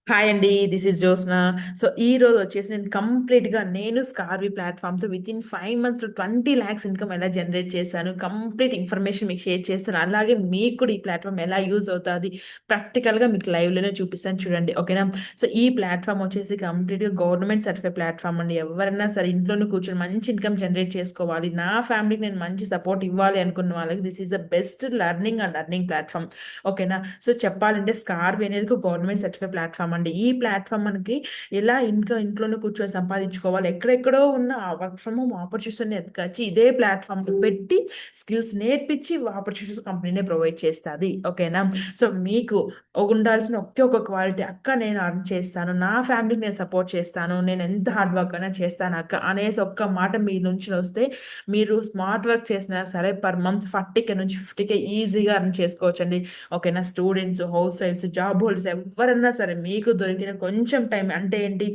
Hi అండి. This is Jyotsna. So, ఈరోజు వచ్చేసి నేను స్కార్వి ప్లాట్‌ఫామ్‌తో వితిన్ 5 మంత్స్‌లో 20,00,000 ఇన్‌కమ్ ఎలా జనరేట్ చేశాను. కంప్లీట్ ఇన్ఫర్మేషన్ మీకు షేర్ చేస్తాను. అలాగే మీకు కూడా ఈ ప్లాట్‌ఫామ్ ఎలా యూజ్ అవుతాది. ప్రాక్టికల్‌గా మీకు లైవ్‌లోనే చూపిస్తాను చూడండి. ఓకేనా? సో, ఈ ప్లాట్‌ఫామ్ వచ్చేసి కంప్లీట్‌గా గవర్నమెంట్ సర్టిఫైడ్ ప్లాట్‌ఫామ్ అండి. ఎవరైనా సరే ఇంట్లోనే కూర్చొని మంచి ఇన్‌కమ్ జనరేట్ చేసుకోవాలి. నా ఫ్యామిలీకి నేను మంచి సపోర్ట్ ఇవ్వాలి అనుకున్న వాళ్ళకి this is the best learning and earning platform. ఓకేనా? సో, చెప్పాలంటే స్కార్వి అనేది ఒక గవర్నమెంట్ సర్టిఫైడ్ ప్లాట్‌ఫామ్ అండి. ఈ ప్లాట్‌ఫామ్ మనకి ఎలా ఇంట్లోనే కూర్చొని సంపాదించుకోవాలి. ఎక్కడెక్కడో ఉన్న వర్క్ ఫ్రమ్ హోమ్ ఆపర్చునిటీస్ అన్ని ఎతకచ్చి ఇదే ప్లాట్‌ఫామ్‌లో పెట్టి స్కిల్స్ నేర్పించి ఆపర్చునిటీస్ కంపెనీనే ప్రొవైడ్ చేస్తాది. ఓకేనా? సో, మీకు ఉండాల్సిన ఒకే ఒక క్వాలిటీ అక్క నేను ఎర్న్ చేస్తాను. నా ఫ్యామిలీకి నేను సపోర్ట్ చేస్తాను. నేను ఎంత హార్డ్ వర్క్ అయినా చేస్తాను అక్క అనేసి ఒక్క మాట మీ నుంచి వస్తే మీరు స్మార్ట్ వర్క్ చేసినా సరే పర్ మంత్ 40,000 నుంచి 50,000 ఈజీగా ఎర్న్ చేసుకోవచ్చండి. ఓకేనా? స్టూడెంట్స్, హౌస్ వైఫ్స్, జాబ్ హోల్డర్స్ ఎవ్వరన్నా సరే మీకు దొరికిన కొంచెం టైం అంటే ఏంటి?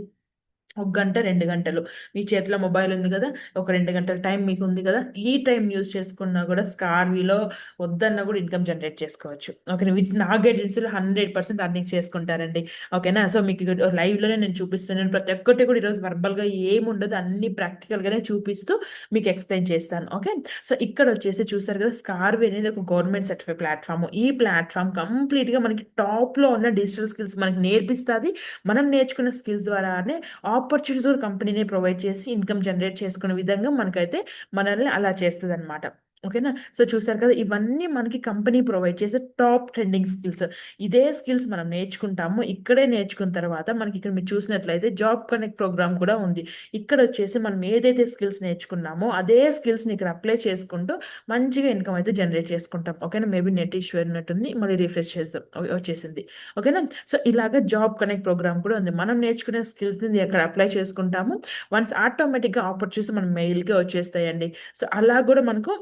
ఒక గంట, 2 గంటలు. మీ చేతిలో మొబైల్ ఉంది గదా! ఒక 2 గంటల టైం మీకుంది గదా! ఈ టైంని యూజ్ చేసుకున్నా గూడా స్కార్విలో వద్దన్నా గూడా ఇన్‌కమ్ జనరేట్ చేసుకోవచ్చు. ఓకేనా? విత్ నా గైడెన్స్‌లో 100% అర్నింగ్ చేసుకుంటారండి. ఓకేనా? సో, మీకు లైవ్‌లోనే నేను చూపిస్తున్నాను. ప్రతి ఒక్కటి కూడా ఈరోజు వర్బల్‌గా ఏముండదు. అన్నీ ప్రాక్టికల్‌గానే చూపిస్తూ మీకు ఎక్స్‌ప్లెయిన్ చేస్తాను. ఓకే. సో, ఇక్కడొచ్చేసి చూసారు గదా! స్కార్వి అనేది ఒక గవర్నమెంట్ సర్టిఫైడ్ ప్లాట్‌ఫార్మ్. ఈ ప్లాట్‌ఫార్మ్ కంప్లీట్‌గా మనకి టాప్‌లో ఉన్న డిజిటల్ స్కిల్స్ మనకి నేర్పిస్తాది. మనం నేర్చుకున్న స్కిల్స్ ద్వారానే ఆపర్చునిటీస్ కూడా కంపెనీనే ప్రొవైడ్ చేసి ఇన్‌కమ్ జనరేట్ చేసుకునే విధంగా మనకైతే మనల్ని అలా చేస్తదనమాట. ఓకేనా? సో, చూసారు కదా! ఇవన్నీ మనకి కంపెనీ ప్రొవైడ్ చేసే టాప్ ట్రెండింగ్ స్కిల్స్. ఇదే స్కిల్స్ మనం నేర్చుకుంటాము. ఇక్కడే నేర్చుకున్న తర్వాత మనకిక్కడ మీరు చూసినట్లయితే జాబ్ కనెక్ట్ ప్రోగ్రామ్ కూడా ఉంది. ఇక్కడొచ్చేసి మనం ఏదైతే స్కిల్స్ నేర్చుకున్నామో అదే స్కిల్స్‌ని ఇక్కడ అప్లై చేసుకుంటూ మంచిగా ఇన్‌కమ్ అయితే జనరేట్ చేసుకుంటాం. ఓకేనా? మేబీ నెట్ ఇష్యూ అయినట్టుంది. మళ్ళీ రిఫ్రెష్ చేద్దాం. వచ్చేసింది. ఓకేనా? సో, ఇలాగ జాబ్ కనెక్ట్ ప్రోగ్రామ్ కూడా ఉంది. మనం నేర్చుకునే స్కిల్స్‌ని అక్కడ అప్లై చేసుకుంటాము. వన్స్ ఆటోమేటిక్‌గా ఆపర్చునిటీస్ మన మెయిల్‌కే వచ్చేస్తాయండి. సో, అలా గూడా మనకు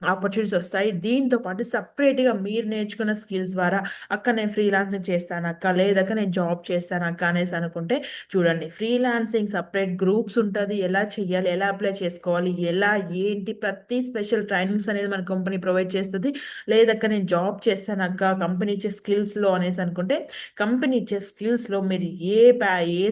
ఆపర్చునిటీస్ ఒస్తాయి. దీంతో పాటు సెపరేట్‌గా మీరు నేర్చుకున్న స్కిల్స్ ద్వారా అక్క నేను ఫ్రీలాన్సింగ్ చేస్తానక్క, లేదక్క నేను జాబ్ చేస్తానక్క అనేసి అనుకుంటే చూడండి ఫ్రీలాన్సింగ్ సెపరేట్ గ్రూప్స్ ఉంటది. ఎలా చేయాలి? ఎలా అప్లై చేసుకోవాలి? ఎలా ఏంటి? ప్రతి స్పెషల్ ట్రైనింగ్స్ అనేది మన కంపెనీ ప్రొవైడ్ చేస్తది. లేదక్క నేను జాబ్ చేస్తానక్క కంపెనీ ఇచ్చే స్కిల్స్‌లో అనేసి అనుకుంటే కంపెనీ ఇచ్చే స్కిల్స్‌లో మీరు ఏ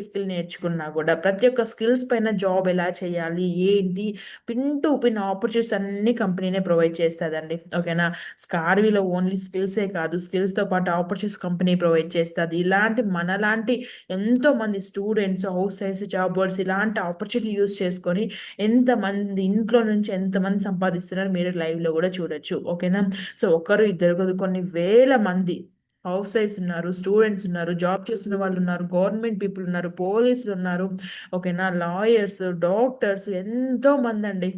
స్కిల్ నేర్చుకున్నా గూడా ప్రతి ఒక్క స్కిల్స్ పైన జాబ్ ఎలా చేయాలి? ఏంటి? పిన్ టు పిన్ ఆపర్చునిటీస్ అన్నీ కంపెనీనే ప్రొవైడ్ చేస్తదండి. ఓకేనా? స్కార్విలో ఓన్లీ స్కిల్సే కాదు. స్కిల్స్‌తో పాటు ఆపర్చునిటీస్ కంపెనీ ప్రొవైడ్ చేస్తది. ఇలాంటి మనలాంటి ఎంతోమంది స్టూడెంట్స్, హౌస్ వైఫ్స్, జాబ్ హోల్డర్స్ ఇలాంటి ఆపర్చునిటీ యూజ్ చేసుకొని ఎంతమంది ఇంట్లో నుంచి ఎంతమంది సంపాదిస్తున్నారో మీరు లైవ్‌లో గూడా చూడొచ్చు. ఓకేనా? సో, ఒకరు ఇద్దరు కాదు కొన్ని వేల మంది హౌస్ వైఫ్స్ ఉన్నారు, స్టూడెంట్స్ ఉన్నారు, జాబ్ చేస్తున్న వాళ్ళున్నారు, గవర్నమెంట్ పీపుల్ ఉన్నారు, పోలీసులున్నారు. ఓకేనా? లాయర్స్, డాక్టర్స్ ఎంతోమందండి.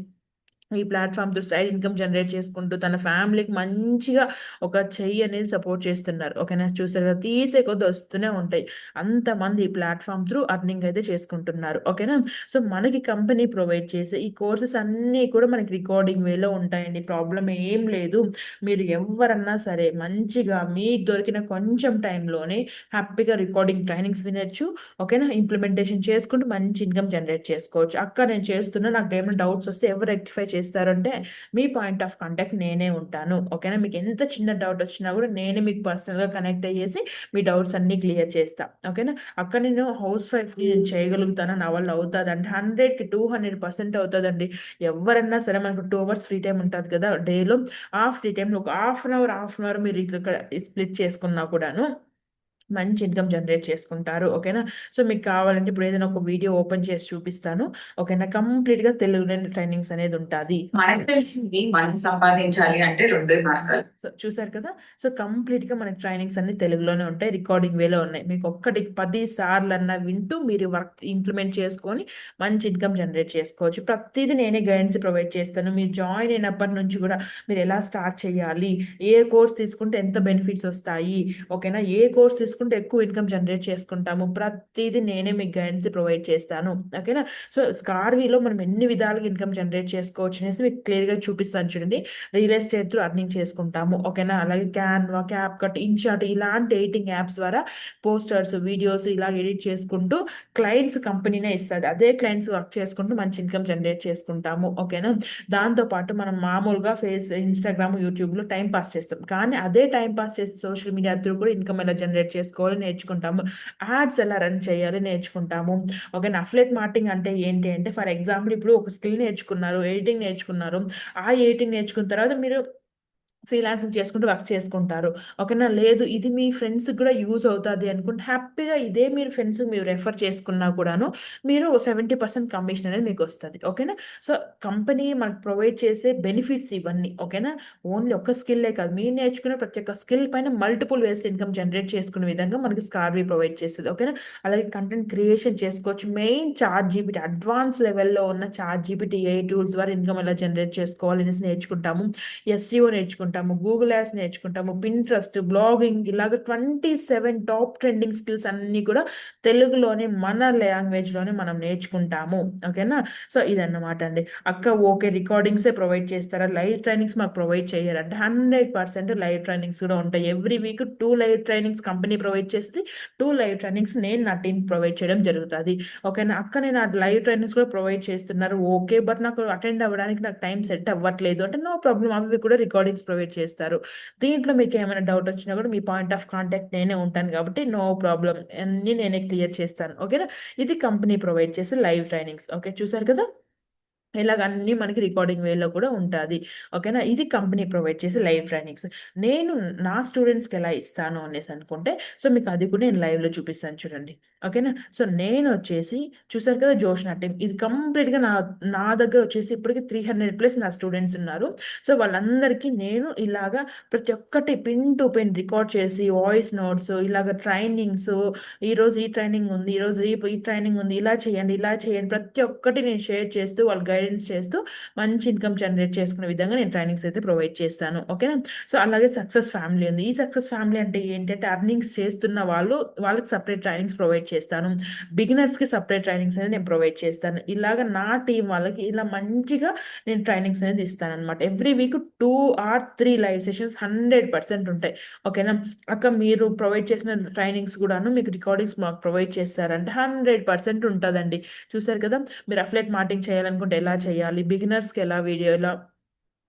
ఈ platform through side income generate చేసుకుంటూ తన ఫ్యామిలీకి మంచిగా ఒక చెయ్యి అనేది సపోర్ట్ చేస్తున్నారు. ఓకేనా? చూసారు కదా! తీసే కొద్దీ వస్తూనే ఉంటాయి. అంతమంది ఈ ప్లాట్‌ఫార్మ్ త్రూ ఎర్నింగ్ అయితే చేసుకుంటున్నారు. ఓకేనా? సో, మనకి కంపెనీ ప్రొవైడ్ చేసే ఈ కోర్సెస్ అన్నీ కూడా మనకి రికార్డింగ్ వేలో ఉంటాయండి. ప్రాబ్లమ్ ఏం లేదు. మీరు ఎవ్వరన్నా సరే మంచిగా మీకు దొరికిన కొంచెం టైంలోనే హ్యాపీగా రికార్డింగ్ ట్రైనింగ్స్ వినొచ్చు. ఓకేనా? ఇంప్లిమెంటేషన్ చేసుకుంటూ మంచి ఇన్‌కమ్ జనరేట్ చేసుకోవచ్చు. అక్క నేను చేస్తున్నా నాకేమైనా డౌట్స్ వస్తే ఎవరు రెక్టిఫై చేస్తారంటే మీ పాయింట్ ఆఫ్ కాంటాక్ట్ నేనే ఉంటాను. ఓకేనా? మీకు ఎంత చిన్న డౌట్ వచ్చినా కూడా నేనే మీకు పర్సనల్‌గా కనెక్ట్ అయ్యేసి మీ డౌట్స్ అన్నీ క్లియర్ చేస్తా. ఓకేనా? అక్క నేను హౌస్ వైఫ్‌ని నేను చేయగలుగుతానా? నా వల్ల అవుతదంటే 100కి 200% అవుతదండి. ఎవ్వరన్నా సరే మనకు 2 అవర్స్ ఫ్రీ టైమ్ ఉంటది కదా! డేలో. ఆ ఫ్రీ టైమ్‌లో ఒక హాఫ్ అన్ అవర్ మీరు ఇక్కడ స్ప్లిట్ చేసుకున్నా కూడాను మంచి ఇన్‌కమ్ జనరేట్ చేసుకుంటారు. ఓకేనా? సో, మీకు కావాలంటే ఇప్పుడు ఏదైనా ఒక వీడియో ఓపెన్ చేసి చూపిస్తాను. ఓకేనా? కంప్లీట్‌గా తెలుగులోనే ట్రైనింగ్స్ అనేది ఉంటాది. మనకు తెలిసింది మనం సంపాదించాలి అంటే 2 మార్గాలు. సో, చూసారు కదా! సో, కంప్లీట్‌గా మనకి ట్రైనింగ్స్ అన్నీ తెలుగులోనే ఉంటాయి. రికార్డింగ్ వేలో ఉన్నాయి. మీకు ఒక్కటికి 10 సార్లన్నా వింటూ మీరు వర్క్ ఇంప్లిమెంట్ చేసుకొని మంచి ఇన్‌కమ్ జనరేట్ చేసుకోవచ్చు. ప్రతీది నేనే గైడెన్స్ ప్రొవైడ్ చేస్తాను. మీరు జాయిన్ అయినప్పటి నుంచి గూడా మీరెలా స్టార్ట్ చేయాలి? ఏ కోర్స్ తీసుకుంటే ఎంత బెనిఫిట్స్ ఒస్తాయి? ఓకేనా? ఏ కోర్స్ తీసుకుంటే ఎక్కువ ఇన్‌కమ్ జనరేట్ చేసుకుంటాము? ప్రతీది నేనే మీకు గైడెన్స్ ప్రొవైడ్ చేస్తాను. ఓకేనా? సో, స్కార్వీలో మనం ఎన్ని విధాలుగా ఇన్‌కమ్ జనరేట్ చేసుకోవచ్చు అనేసి మీకు క్లియర్‌గా చూపిస్తాను చూడండి. రియల్ ఎస్టేట్ త్రూ ఎర్నింగ్ చేసుకుంటాము. ఓకేనా? అలాగే క్యాన్వా, క్యాప్‌కట్, ఇన్‌షాట్ ఇలాంటి ఎడిటింగ్ యాప్స్ ద్వారా పోస్టర్స్, వీడియోస్ ఇలా ఎడిట్ చేసుకుంటూ క్లయింట్స్ కంపెనీనే ఇస్తాడు. అదే క్లయింట్స్ వర్క్ చేసుకుంటూ మంచి ఇన్‌కమ్ జనరేట్ చేసుకుంటాము. ఓకేనా? దాంతో పాటు మనం మామూలుగా ఇన్‌స్టాగ్రామ్, యూట్యూబ్‌లో టైమ్ పాస్ చేస్తాం. కానీ అదే టైమ్ పాస్ చేసి సోషల్ మీడియా త్రూ కూడా ఇన్‌కమ్ ఎలా జనరేట్ చేసుకోవాలి నేర్చుకుంటాము. యాడ్స్ ఎలా రన్ చేయాలి నేర్చుకుంటాము. ఓకేనా. అఫిలియేట్ మార్కెటింగ్ అంటే ఏంటి అంటే ఫర్ ఎగ్జాంపుల్ ఇప్పుడు ఒక స్కిల్ నేర్చుకున్నారు, ఎడిటింగ్ నేర్చుకున్నారు. ఆ ఎడిటింగ్ నేర్చుకున్న తర్వాత మీరు ఫ్రీలాన్సింగ్ చేసుకుంటూ వర్క్ చేసుకుంటారు. ఓకేనా. లేదు ఇది మీ ఫ్రెండ్స్‌కి కూడా యూజ్ అవుతది అనుకుంటే హ్యాపీగా ఇదే మీరు ఫ్రెండ్స్‌కి మీరు రెఫర్ చేసుకున్నా కూడాను మీరు 70% కమిషన్ అనేది మీకొస్తది. ఓకేనా. సో, కంపెనీ మనకు ప్రొవైడ్ చేసే బెనిఫిట్స్ ఇవన్నీ. ఓకేనా. ఓన్లీ ఒక్క స్కిల్లే కాదు. మీరు నేర్చుకునే ప్రతి ఒక్క స్కిల్ పైన మల్టిపుల్ వేస్ ఇన్‌కమ్ జనరేట్ చేసుకునే విధంగా మనకి స్కార్వి ప్రొవైడ్ చేస్తది. ఓకేనా. అలాగే కంటెంట్ క్రియేషన్ చేసుకోవచ్చు. మెయిన్ చాట్‌జీపీటీ అడ్వాన్స్ లెవెల్‌లో ఉన్న చాట్‌జీపీటీ ఏఐ టూల్స్ ద్వారా ఇన్‌కమ్ ఎలా జనరేట్ చేసుకోవాలి అనేసి నేర్చుకుంటాము. ఎస్‌సిఓ నేర్చుకుంటాము. గూగుల్ యాడ్స్ నేర్చుకుంటాము. పింట్రెస్ట్, బ్లాగింగ్ ఇలాగ 27 టాప్ ట్రెండింగ్ స్కిల్స్ అన్నీ కూడా తెలుగులోనే మన లాంగ్వేజ్‌లోనే మనం నేర్చుకుంటాము. ఓకేనా. సో, ఇదన్నమాట అండి. అక్క ఓకే. రికార్డింగ్సే ప్రొవైడ్ చేస్తారా? లైవ్ ట్రైనింగ్స్ మాకు ప్రొవైడ్ చెయ్యరంటే 100% లైవ్ ట్రైనింగ్స్ కూడా ఉంటాయి. Every week 2 live trainings company provide చేస్తది. 2 లైవ్ ట్రైనింగ్స్ నేను నా టీమ్‌కి ప్రొవైడ్ చేయడం జరుగుతది. ఓకేనా. అక్క నేను ఆ లైవ్ ట్రైనింగ్స్ కూడా ప్రొవైడ్ చేస్తున్నారు. ఓకే. బట్ నాకు అటెండ్ అవ్వడానికి నాకు టైం సెట్ అవ్వట్లేదు అంటే నో ప్రాబ్లమ్. అవి కూడా రికార్డింగ్స్ ప్రొవైడ్ చేస్తారు. దీంట్లో మీకేమైనా డౌట్ వచ్చినా కూడా మీ పాయింట్ ఆఫ్ కాంటాక్ట్ నేనే ఉంటాను కాబట్టి నో ప్రాబ్లమ్. అన్నీ నేనే క్లియర్ చేస్తాను. ఓకేనా. ఇది కంపెనీ ప్రొవైడ్ చేసే లైవ్ ట్రైనింగ్స్. ఓకే. చూసారు కదా! ఇలాగ అన్నీ మనకి రికార్డింగ్ వేలో కూడా ఉంటాది. ఓకేనా. ఇది కంపెనీ ప్రొవైడ్ చేసే లైవ్ ట్రైనింగ్స్. నేను నా స్టూడెంట్స్‌కి ఎలా ఇస్తాను అనేసి అనుకుంటే, సో, మీకు అది కూడా నేను లైవ్‌లో చూపిస్తాను చూడండి. ఓకేనా. సో, నేనొచ్చేసి చూసారు కదా! జోష్‌నా టీమ్ ఇది కంప్లీట్‌గా నా దగ్గర వచ్చేసి ఇప్పటికి 300 ప్లస్ నా స్టూడెంట్స్ ఉన్నారు. సో, వాళ్ళందరికీ నేను ఇలాగా ప్రతి ఒక్కటి పిన్ టు పిన్ రికార్డ్ చేసి వాయిస్ నోట్స్ ఇలాగ ట్రైనింగ్స్ ఈరోజు ఈ ట్రైనింగ్ ఉంది. ఈరోజు ఈ ట్రైనింగ్ ఉంది. ఇలా చేయండి, ఇలా చేయండి. ప్రతి ఒక్కటి నేను షేర్ చేస్తూ, వాళ్ళకి గైడెన్స్ చేస్తూ, మంచి ఇన్‌కమ్ జనరేట్ చేసుకునే విధంగా నేను ట్రైనింగ్స్ అయితే ప్రొవైడ్ చేస్తాను. ఓకేనా. సో, అలాగే సక్సెస్ ఫ్యామిలీ ఉంది. ఈ సక్సెస్ ఫ్యామిలీ అంటే ఏంటంటే అర్నింగ్స్ చేస్తున్న వాళ్ళకి సెపరేట్ ట్రైనింగ్స్ ప్రొవైడ్ చేస్తాను. బిగినర్స్‌కి సెపరేట్ ట్రైనింగ్స్ అనేది నేను ప్రొవైడ్ చేస్తాను. ఇలాగ నా టీమ్ వాళ్ళకి ఇలా మంచిగా నేను ట్రైనింగ్స్ అనేది ఇస్తాననమాట. Every week 2 or 3 live sessions 100% ఉంటాయి. ఓకేనా. అక్క మీరు ప్రొవైడ్ చేసిన ట్రైనింగ్స్ గూడాను మీకు రికార్డింగ్స్ మాకు ప్రొవైడ్ చేస్తారంటే 100% ఉంటదండి. చూసారు కదా! మీరు అఫిలియేట్ మార్కెటింగ్ చేయాలనుకుంటే ఎలా చేయాలి? బిగినర్స్‌కి ఎలా వీడియోలో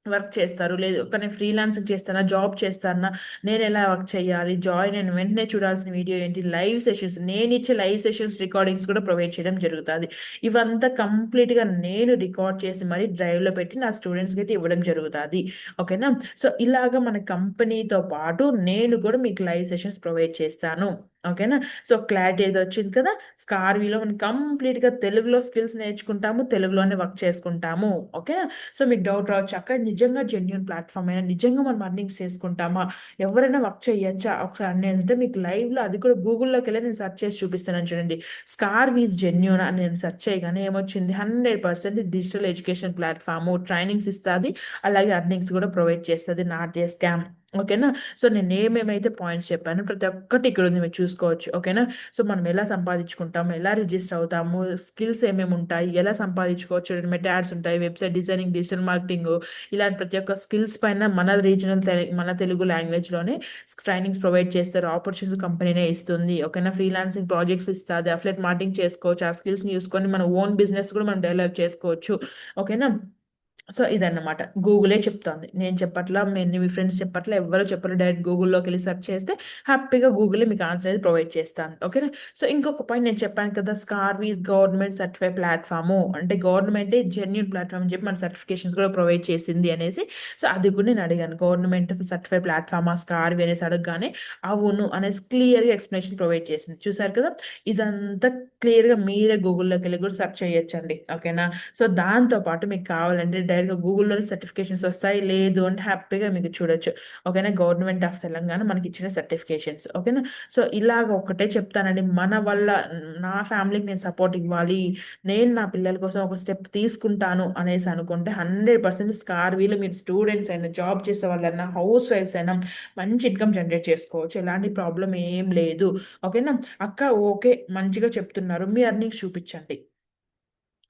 వర్క్ చేస్తారు. లేదు కానీ ఫ్రీలాన్సింగ్ చేస్తానా? జాబ్ చేస్తానా? నేనెలా వర్క్ చేయాలి? జాయిన్ అయిన వెంటనే చూడాల్సిన వీడియో ఏంటి? లైవ్ సెషన్స్ నేనిచ్చే లైవ్ సెషన్స్ రికార్డింగ్స్ కూడా ప్రొవైడ్ చేయడం జరుగుతాది. ఇవంతా కంప్లీట్‌గా నేను రికార్డ్ చేసి మరి డ్రైవ్‌లో పెట్టి నా స్టూడెంట్స్‌కైతే ఇవ్వడం జరుగుతాది. ఓకేనా. సో, ఇలాగ మన కంపెనీతో పాటు నేను కూడా మీకు లైవ్ సెషన్స్ ప్రొవైడ్ చేస్తాను. ఓకేనా. సో, క్లారిటీ అయితే వచ్చింది కదా! స్కార్విలో మనం కంప్లీట్‌గా తెలుగులో స్కిల్స్ నేర్చుకుంటాము. తెలుగులోనే వర్క్ చేసుకుంటాము. ఓకేనా. సో, మీకు డౌట్ రావచ్చు. అక్క నిజంగా జెన్యూన్ ప్లాట్‌ఫామేనా? నిజంగా మనం ఎర్నింగ్స్ చేసుకుంటామా? ఎవరైనా వర్క్ చేయొచ్చా? ఒకసారి అనేదంటే మీకు లైవ్‌లో అది కూడా గూగుల్‌లోకెళ్ళి నేను సెర్చ్ చేసి చూపిస్తున్నాను చూడండి. స్కార్వ్ ఈజ్ జెన్యూన్ అని నేను సెర్చ్ చేయగానే ఏమొచ్చింది 100% డిజిటల్ ఎడ్యుకేషన్ ప్లాట్‌ఫాము. ట్రైనింగ్స్ ఇస్తాది. అలాగే ఎర్నింగ్స్ కూడా ప్రొవైడ్ చేస్తది. Not a scam. ఓకేనా. సో, నేను ఏమేమైతే పాయింట్స్ చెప్పానో ప్రతి ఒక్కటి ఇక్కడుంది మీరు చూసుకోవచ్చు. ఓకేనా. సో, మనం ఎలా సంపాదించుకుంటాము? ఎలా రిజిస్టర్ అవుతాము? స్కిల్స్ ఏమేముంటాయి? ఎలా సంపాదించుకోవచ్చు? మెటా యాడ్స్ ఉంటాయి. వెబ్‌సైట్ డిజైనింగ్, డిజిటల్ మార్కెటింగు ఇలాంటి ప్రతి ఒక్క స్కిల్స్ పైన మన రీజనల్ మన తెలుగు లాంగ్వేజ్‌లోనే ట్రైనింగ్స్ ప్రొవైడ్ చేస్తారు. ఆపర్చునిటీస్ కంపెనీనే ఇస్తుంది. ఓకేనా. ఫ్రీలాన్సింగ్ ప్రాజెక్ట్స్ ఇస్తాది. అఫిలియేట్ మార్కెటింగ్ చేసుకోవచ్చు. ఆ స్కిల్స్‌ని చూసుకొని మన ఓన్ బిజినెస్ కూడా మనం డెవలప్ చేసుకోవచ్చు. ఓకేనా. సో, ఇదన్నమాట. గూగులే చెప్తోంది. నేను చెప్పట్లా, మీ ఫ్రెండ్స్ చెప్పట్లా, ఎవ్వరు చెప్పరు. డైరెక్ట్ గూగుల్‌లోకెళ్ళి సెర్చ్ చేస్తే హ్యాపీగా గూగులే మీకు ఆన్సర్ అనేది ప్రొవైడ్ చేస్తాను. ఓకేనా. సో, ఇంకొక పాయింట్ నేను చెప్పాను కదా! స్కార్వి ఈస్ గవర్నమెంట్ సర్టిఫైడ్ ప్లాట్‌ఫాము. అంటే గవర్నమెంటే జెన్యూన్ ప్లాట్‌ఫామ్ అని చెప్పి మన సర్టిఫికేషన్స్ కూడా ప్రొవైడ్ చేసింది అనేసి. సో, అది కూడా నేను అడిగాను. గవర్నమెంట్ సర్టిఫైడ్ ప్లాట్‌ఫామా స్కార్వి అనేసి అడగగానే అవును అనేసి క్లియర్‌గా ఎక్స్‌ప్లనేషన్ ప్రొవైడ్ చేసింది. చూసారు కదా! ఇదంతా క్లియర్‌గా మీరే గూగుల్‌లోకెళ్ళి కూడా సెర్చ్ చేయొచ్చండి. ఓకేనా. సో, దాంతో పాటు మీకు కావాలంటే డైరెక్ట్‌గా గూగుల్‌లోనే సర్టిఫికేషన్స్ వస్తాయి. లేదు అంటే హ్యాపీగా మీకు చూడొచ్చు. ఓకేనా. గవర్నమెంట్ ఆఫ్ తెలంగాణ మనకిచ్చిన సర్టిఫికేషన్స్. ఓకేనా. సో, ఇలాగ ఒక్కటే చెప్తానండి. మన వల్ల నా ఫ్యామిలీకి నేను సపోర్ట్ ఇవ్వాలి. నేను నా పిల్లల కోసం ఒక స్టెప్ తీసుకుంటాను అనేసి అనుకుంటే 100% స్కార్వీలో మీరు స్టూడెంట్స్ అయినా, జాబ్ చేసే వాళ్ళన్నా, హౌస్ వైఫ్స్ అయినా మంచి ఇన్‌కమ్ జనరేట్ చేసుకోవచ్చు. ఎలాంటి ప్రాబ్లమ్ ఏం లేదు. ఓకేనా. అక్క ఓకే. మంచిగా చెప్తున్నారు. మీ ఎర్నింగ్స్ చూపిచ్చండి.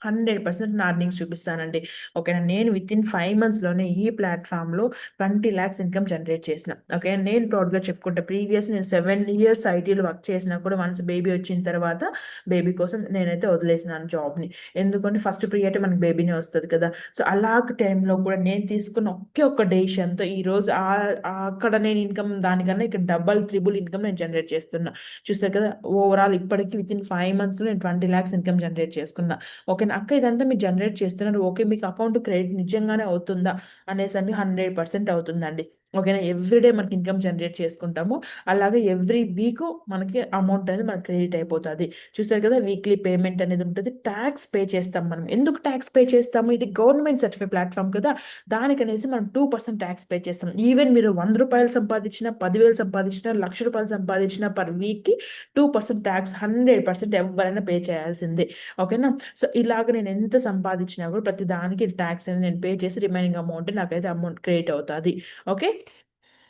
100% నా ఎర్నింగ్స్ చూపిస్తానండి. ఓకేనా. నేను వితిన్ 5 మంత్స్‌లోనే ఈ ప్లాట్‌ఫామ్‌లో 20,00,000 ఇన్‌కమ్ జనరేట్ చేసిన. ఓకే. నేను ప్రౌడ్‌గా చెప్పుకుంటా. నేను 7 ఇయర్స్ ఐటీలో వర్క్ చేసినా కూడా వన్స్ బేబీ వచ్చిన తర్వాత బేబీ కోసం నేనైతే వదిలేసినాను జాబ్‌ని. ఎందుకంటే ఫస్ట్ ప్రియారిటీ మనకు బేబీనే వస్తది కదా! సో, అలాంటి టైంలో కూడా నేను తీసుకున్న ఒకే ఒక్క డెసిషన్‌తో ఈరోజు అక్కడ నేను ఇన్‌కమ్ దానికన్నా ఇక్కడ డబుల్, త్రిబుల్ ఇన్‌కమ్ నేను జనరేట్ చేస్తున్నా. చూసారు కదా! ఓవరాల్ ఇప్పటికి వితిన్ 5 మంత్స్‌లో నేను 20,00,000 ఇన్‌కమ్ జనరేట్ చేసుకున్నా. ఓకేనా. అక్క ఇదంతా మీరు జనరేట్ చేస్తున్నారు. ఓకే. మీకు అకౌంట్ క్రెడిట్ నిజంగానే అవుతుందా అనేసంటే 100% అవుతుందండి. ఓకేనా. ఎవ్రీ డే మనకి ఇన్‌కమ్ జనరేట్ చేసుకుంటాము. అలాగే ఎవ్రీ వీకు మనకి అమౌంట్ అనేది మనకు క్రెడిట్ అయిపోతది. చూసారు కదా! వీక్లీ పేమెంట్ అనేది ఉంటది. టాక్స్ పే చేస్తాం మనం. ఎందుకు టాక్స్ పే చేస్తాము? ఇది గవర్నమెంట్ సర్టిఫైడ్ ప్లాట్‌ఫార్మ్ కదా! దానికనేసి మనం 2% టాక్స్ పే చేస్తాం. ఈవెన్ మీరు రూ. 100 సంపాదించినా, 10,000 సంపాదించినా, రూ. 1,00,000 సంపాదించినా పర్ వీక్‌కి 2% టాక్స్ 100% ఎవ్వరైనా పే చేయాల్సిందే. ఓకేనా. సో, ఇలాగ నేను ఎంత సంపాదించినా కూడా ప్రతి దానికి టాక్స్ అనేది నేను పే చేసి రిమైనింగ్ అమౌంట్ నాకైతే అమౌంట్ క్రెడిట్ అవుతాది. ఓకే.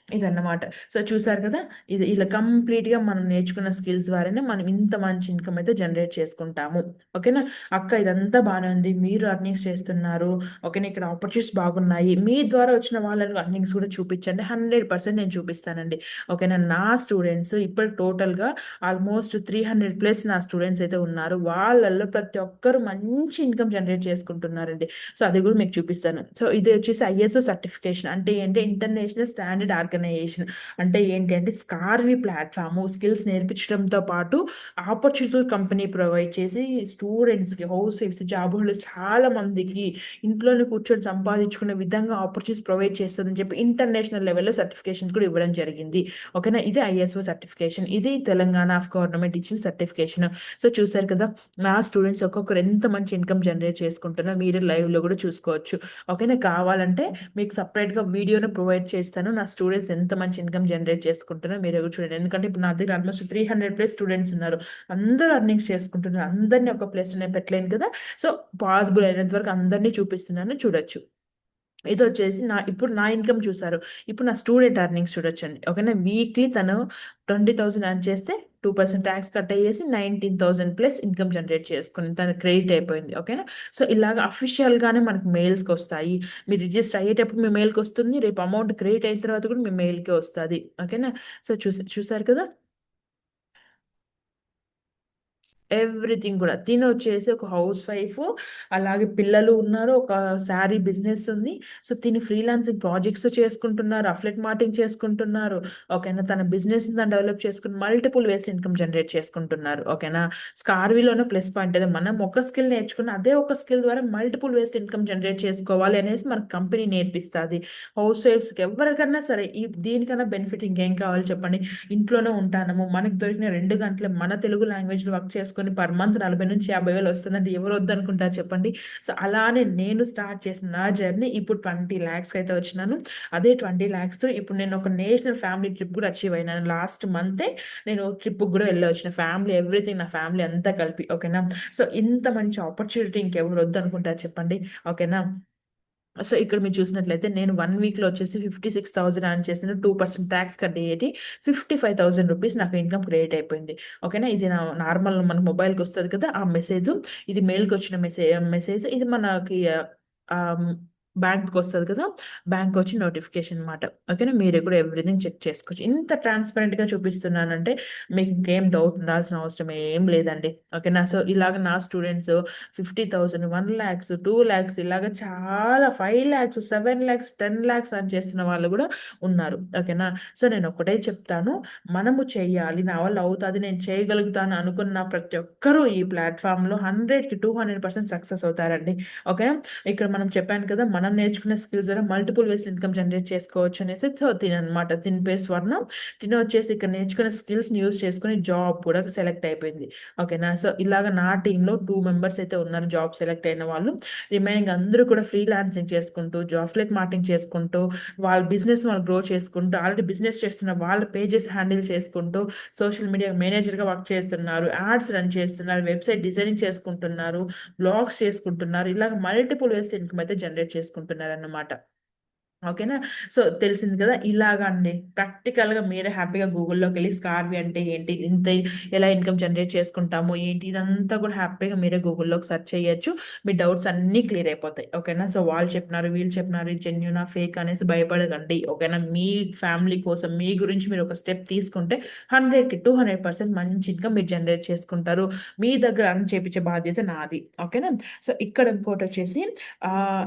ఇదన్నమాట. సో, చూసారు కదా! ఇది ఇలా కంప్లీట్‌గా మనం నేర్చుకున్న స్కిల్స్ ద్వారానే మనం ఇంత మంచి ఇన్‌కమ్ అయితే జనరేట్ చేసుకుంటాము. ఓకేనా. అక్క ఇదంతా బానే ఉంది. మీరు ఎర్నింగ్స్ చేస్తున్నారు. ఓకేనా. ఇక్కడ ఆపర్చునిటీస్ బాగున్నాయి. మీ ద్వారా వచ్చిన వాళ్ళని ఎర్నింగ్స్ కూడా చూపించండి. 100% నేను చూపిస్తానండి. ఓకేనా. నా స్టూడెంట్స్ ఇప్పుడు టోటల్‌గా ఆల్మోస్ట్ 300+ నా స్టూడెంట్స్ అయితే ఉన్నారు. వాళ్ళల్లో ప్రతి ఒక్కరు మంచి ఇన్‌కమ్ జనరేట్ చేసుకుంటున్నారండి. సో, అది కూడా మీకు చూపిస్తాను. సో, ఇది వచ్చేసి ఐఎస్ఓ సర్టిఫికేషన్ అంటే ఏంటి ఇంటర్నేషనల్ స్టాండర్డ్ ఆర్గనైజేషన్. అంటే ఏంటి అంటే స్కార్వీ ప్లాట్‌ఫార్మ్ స్కిల్స్ నేర్పించడంతో పాటు ఆపర్చునిటీ కంపెనీ ప్రొవైడ్ చేసి స్టూడెంట్స్‌కి, హౌస్ వైఫ్స్, జాబ్ హోల్డర్స్ చాలా మందికి ఇంట్లోనే కూర్చొని సంపాదించుకునే విధంగా ఆపర్చునిటీస్ ప్రొవైడ్ చేస్తదని చెప్పి ఇంటర్నేషనల్ లెవెల్‌లో సర్టిఫికేషన్ కూడా ఇవ్వడం జరిగింది. ఓకేనా. ఇది ఐఎస్ఓ సర్టిఫికేషన్. ఇది తెలంగాణ ఆఫ్ గవర్నమెంట్ ఇచ్చిన సర్టిఫికేషన్. సో, చూసారు కదా! నా స్టూడెంట్స్ ఒక్కొక్కరు ఎంత మంచి ఇన్‌కమ్ జనరేట్ చేసుకుంటున్నారో మీరు లైవ్‌లో కూడా చూసుకోవచ్చు. ఓకేనా. కావాలంటే మీకు సెపరేట్‌గా వీడియోని ప్రొవైడ్ చేస్తాను. నా స్టూడెంట్స్ ఎంత మంచి ఇన్‌కమ్ జనరేట్ చేసుకుంటున్నారో మీరే కూడా చూడండి. ఎందుకంటే ఇప్పుడు నా దగ్గర ఆల్మోస్ట్ 300+ స్టూడెంట్స్ ఉన్నారు. అందరూ ఎర్నింగ్స్ చేసుకుంటున్నారు. అందరిని ఒక ప్లేస్‌లో నేను పెట్టలేను కదా! సో, పాసిబుల్ అయినంత వరకు అందరిని చూపిస్తున్నాను చూడొచ్చు. ఇదొచ్చేసి ఇప్పుడు నా ఇన్‌కమ్ చూసారు. ఇప్పుడు నా స్టూడెంట్ ఎర్నింగ్స్ చూడొచ్చండి. ఓకేనా. వీక్లీ తను 20,000 ఎర్న్ చేస్తే 2% టాక్స్ కట్ అయ్యేసి 19,000+ ఇన్‌కమ్ జనరేట్ చేసుకుంది. తనకి క్రెడిట్ అయిపోయింది. ఓకేనా. సో, ఇలాగ అఫీషియల్‌గానే మనకు మెయిల్స్‌కొస్తాయి. మీరు రిజిస్టర్ అయ్యేటప్పుడు మీ మెయిల్‌కొస్తుంది. రేపు అమౌంట్ క్రెడిట్ అయిన తర్వాత కూడా మీ మెయిల్‌కే వస్తది. ఓకేనా. సో, చూసారు కదా! ఎవ్రీథింగ్ గూడా. తినొచ్చేసి ఒక హౌస్ వైఫు, అలాగే పిల్లలు ఉన్నారు. ఒక శారీ బిజినెస్ ఉంది. సో, తిను ఫ్రీలాన్సింగ్ ప్రాజెక్ట్స్ చేసుకుంటున్నారు. అఫిలియేట్ మార్కెటింగ్ చేసుకుంటున్నారు. ఓకేనా. తన బిజినెస్‌ని తను డెవలప్ చేసుకొని మల్టిపుల్ వేస్‌లో ఇన్‌కమ్ జనరేట్ చేసుకుంటున్నారు. ఓకేనా. స్కార్వీలోనే ప్లస్ పాయింట్ అదే మనం ఒక స్కిల్ నేర్చుకున్న అదే ఒక స్కిల్ ద్వారా మల్టిపుల్ వేస్‌లో ఇన్‌కమ్ జనరేట్ చేసుకోవాలి అనేసి మనకు కంపెనీ నేర్పిస్తాది. హౌస్ వైఫ్స్‌కి ఎవ్వరికన్నా సరే దీనికన్నా బెనిఫిట్ ఇంకేం కావాలి చెప్పండి. ఇంట్లోనే ఉంటానము. మనకు దొరికిన 2 గంటలు మన తెలుగు లాంగ్వేజ్‌లో వర్క్ చేసుకొని పర్ మంత్ 40,000-50,000 వస్తుందంటే ఎవరు వద్దనుకుంటారు చెప్పండి. సో, అలానే నేను స్టార్ట్ చేసిన నా జర్నీ ఇప్పుడు 20,00,000 అయితే వచ్చినాను. అదే 20,00,000తో ఇప్పుడు నేను ఒక నేషనల్ ఫ్యామిలీ ట్రిప్ కూడా అచీవ్ అయినాను. లాస్ట్ మంతే నేను ట్రిప్‌కి కూడా వెళ్ళొచ్చిన. ఫ్యామిలీ ఎవ్రీథింగ్ నా ఫ్యామిలీ అంతా కలిపి. ఓకేనా. సో, ఇంత మంచి ఆపర్చునిటీ ఇంకెవరు వద్దనుకుంటారు చెప్పండి. ఓకేనా. సో, ఇక్కడ మీరు చూసినట్లయితే నేను 1 వీక్‌లో వచ్చేసి 56,000 ఎర్న్ చేశాను. 2% టాక్స్ కట్ అయ్యేటి రూ. 55,000 నాకు ఇన్‌కమ్ క్రియేట్ అయిపోయింది. ఓకేనా. ఇది నార్మల్ మన మొబైల్‌కొస్తది కదా! ఆ మెసేజు. ఇది మెయిల్‌కొచ్చిన మెసేజ్. ఇది మనకి ఆహ్, బ్యాంక్‌కొస్తది కదా! బ్యాంక్‌కొచ్చిన నోటిఫికేషన్ మాట. ఓకేనా. మీరు కూడా ఎవ్రీథింగ్ చెక్ చేసుకోవచ్చు. ఇంత ట్రాన్స్‌పరెంట్‌గా చూపిస్తున్నానంటే మీకు ఇంకేం డౌట్ ఉండాల్సిన అవసరం ఏం లేదండి. ఓకేనా. సో, ఇలాగ నా స్టూడెంట్స్ 50,000, 1,00,000, 2,00,000 ఇలాగ చాలా 5,00,000, 7,00,000, 10,00,000 ఎర్న్ చేస్తున్న వాళ్ళు గూడా ఉన్నారు. ఓకేనా. సో, నేనొక్కటే చెప్తాను. మనము చెయ్యాలి. నా వల్ల అవుతాది. నేను చేయగలుగుతాను అనుకున్న ప్రతి ఒక్కరూ ఈ ప్లాట్‌ఫార్మ్‌లో 100కి 200% సక్సెస్ అవుతారండి. ఓకేనా. ఇక్కడ మనం చెప్పాను కదా! మనం నేర్చుకున్న స్కిల్స్ ద్వారా మల్టిపుల్ వేస్‌లో ఇన్‌కమ్ జనరేట్ చేసుకోవచ్చు అనేసి. సో, తిననమాట. తిన పేరు స్వర్ణ. తిను వచ్చేసి ఇక్కడ నేర్చుకున్న స్కిల్స్‌ని యూజ్ చేసుకొని జాబ్ కూడా సెలెక్ట్ అయిపోయింది. ఓకేనా. సో, ఇలాగ నా టీమ్‌లో 2 మెంబర్స్ అయితే ఉన్నారు జాబ్ సెలెక్ట్ అయిన వాళ్ళు. రిమైనింగ్ అందరూ కూడా ఫ్రీలాన్సింగ్ చేసుకుంటూ, అఫిలియేట్ మార్కెటింగ్ చేసుకుంటూ, వాళ్ళ బిజినెస్ వాళ్ళు గ్రో చేసుకుంటూ, ఆల్రెడీ బిజినెస్ చేస్తున్న వాళ్ళ పేజెస్ హ్యాండిల్ చేసుకుంటూ, సోషల్ మీడియా మేనేజర్‌గా వర్క్ చేస్తున్నారు. యాడ్స్ రన్ చేస్తున్నారు. వెబ్‌సైట్ డిజైనింగ్ చేసుకుంటున్నారు. బ్లాగ్స్ చేసుకుంటున్నారు. ఇలాగ మల్టిపుల్ వేస్‌లో ఇన్‌కమ్ అయితే జనరేట్ చేసుకుంటున్నారన్నమాట. ఓకేనా? సో, తెలిసింది కదా! ఇలాగా అండి. ప్రాక్టికల్‌గా మీరే హ్యాపీగా గూగుల్‌లోకెళ్ళి స్కార్వి అంటే ఏంటి? ఎలా ఇన్‌కమ్ జనరేట్ చేసుకుంటాము? ఏంటి? ఇదంతా కూడా హ్యాపీగా మీరే గూగుల్‌లోకి సెర్చ్ చేయొచ్చు. మీ డౌట్స్ అన్నీ క్లియర్ అయిపోతాయి. ఓకేనా? సో, వాళ్ళు చెప్పినారు, వీళ్ళు చెప్పినారు, ఇది జెన్యూనా? ఫేక్ అనేసి భయపడకండి. ఓకేనా? మీ ఫ్యామిలీ కోసం, మీ గురించి మీరు ఒక స్టెప్ తీసుకుంటే 100కి 200% మంచి ఇన్‌కమ్ మీరు జనరేట్ చేసుకుంటారు. మీ దగ్గర ఎర్న్ చేపిచ్చే బాధ్యత నాది. ఓకేనా? సో, ఇక్కడ ఇంకోటొచ్చేసి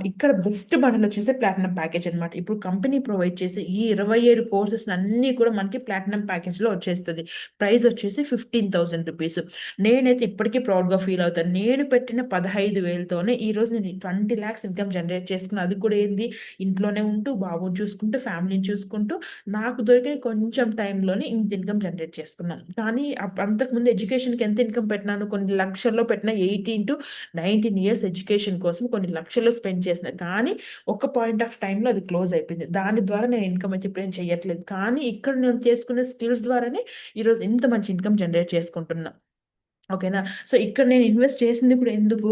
ఇక్కడ బెస్ట్ బండలొచ్చేసి ప్లాటినం ప్యాకేజ్ అనమాట. ఇప్పుడు కంపెనీ ప్రొవైడ్ చేసే ఈ 27 కోర్సెస్‌నన్నీ కూడా మనకి ప్లాటినం ప్యాకేజ్‌లో వచ్చేస్తది. ప్రైస్ వచ్చేసి రూ. 15,000. నేనైతే ఇప్పటికి ప్రౌడ్‌గా ఫీల్ అవుతాను. నేను పెట్టిన 15,000తోనే ఈరోజు నేను 20,00,000 ఇన్‌కమ్ జనరేట్ చేసుకున్నా. అది కూడా ఏంది ఇంట్లోనే ఉంటూ, బాబుని చూసుకుంటూ, ఫ్యామిలీని చూసుకుంటూ, నాకు దొరికిన కొంచెం టైంలోనే ఇంత ఇన్‌కమ్ జనరేట్ చేసుకున్నాను. కానీ అంతకుముందు ఎడ్యుకేషన్‌కి ఎంత ఇన్‌కమ్ పెట్టినాను? కొన్ని లక్షల్లో పెట్టిన 18-19 ఇయర్స్ ఎడ్యుకేషన్ కోసం కొన్ని లక్షలు స్పెండ్ చేసిన. కానీ ఒక పాయింట్ ఆఫ్ టైమ్‌లో అది క్లోజ్ అయిపోయింది. దాని ద్వారా నేను ఇన్‌కమ్ అయితే ఇప్పుడేం చేయట్లేదు. కానీ ఇక్కడ నేను చేసుకునే స్కిల్స్ ద్వారానే ఈరోజు ఇంత మంచి ఇన్‌కమ్ జనరేట్ చేసుకుంటున్నా. ఓకేనా? సో, ఇక్కడ నేను ఇన్వెస్ట్ చేసింది కూడా ఎందుకు?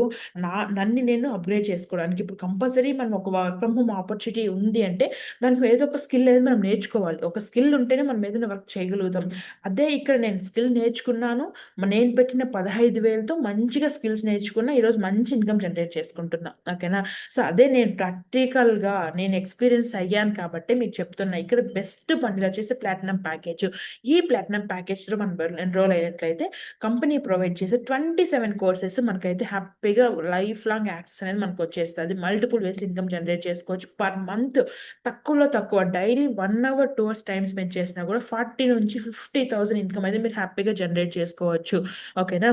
నన్ను నేను అప్‌గ్రేడ్ చేసుకోవడానికి. ఇప్పుడు కంపల్సరీ మనం ఒక వర్క్ ఫ్రమ్ హోమ్ ఆపర్చునిటీ ఉంది అంటే, దానికి ఏదో ఒక స్కిల్ అనేది మనం నేర్చుకోవాలి. ఒక స్కిల్ ఉంటేనే మనం ఏదైనా వర్క్ చేయగలుగుతాం. అదే ఇక్కడ నేను స్కిల్ నేర్చుకున్నాను. నేను పెట్టిన 15,000తో మంచిగా స్కిల్స్ నేర్చుకున్నా. ఈరోజు మంచి ఇన్‌కమ్ జనరేట్ చేసుకుంటున్నా. ఓకేనా? సో, అదే నేను ప్రాక్టికల్‌గా నేను ఎక్స్‌పీరియన్స్ అయ్యాను కాబట్టే మీకు చెప్తున్నా. ఇక్కడ బెస్ట్ బండిల్ వచ్చేసి ప్లాటినం ప్యాకేజ్. ఈ ప్లాటినం ప్యాకేజ్‌లో మనం ఎన్‌రోల్ అయినట్లయితే కంపెనీ ప్రొవైడ్ చేసే 27 కోర్సెస్ మనకైతే హ్యాపీగా లైఫ్ లాంగ్ యాక్సెస్ అనేది మనకొచ్చేస్తది. మల్టిపుల్ వేస్ ఇన్‌కమ్ జనరేట్ చేసుకోవచ్చు. పర్ మంత్ తక్కువలో తక్కువ daily 1 hour, 2 hours time spend చేసినా కూడా 40,000-50,000 ఇన్‌కమ్ అయితే మీరు హ్యాపీగా జనరేట్ చేసుకోవచ్చు. ఓకేనా?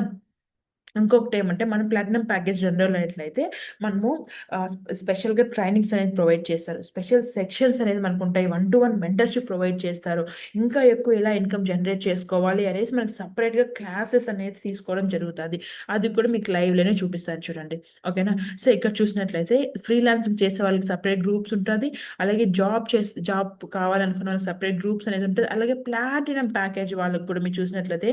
ఇంకొకటేమంటే మనం ప్లాటినం ప్యాకేజ్ ఎన్రోల్ అయినట్లయితే మనము స్పెషల్‌గా ట్రైనింగ్స్ అనేది ప్రొవైడ్ చేస్తారు. స్పెషల్ సెక్షన్స్ అనేది మనకుంటాయి. 1-1 మెంటర్‌షిప్ ప్రొవైడ్ చేస్తారు. ఇంకా ఎక్కువ ఎలా ఇన్‌కమ్ జనరేట్ చేసుకోవాలి అనేసి మనకు సెపరేట్‌గా క్లాసెస్ అనేది తీసుకోవడం జరుగుతది. అది కూడా మీకు లైవ్‌లోనే చూపిస్తాను చూడండి. ఓకేనా? సో, ఇక్కడ చూసినట్లయితే ఫ్రీలాన్సింగ్ చేసే వాళ్ళకి సెపరేట్ గ్రూప్స్ ఉంటది. అలాగే జాబ్ కావాలనుకున్న వాళ్ళకి సెపరేట్ గ్రూప్స్ అనేది ఉంటది. అలాగే ప్లాటినం ప్యాకేజ్ వాళ్ళకి కూడా మీరు చూసినట్లయితే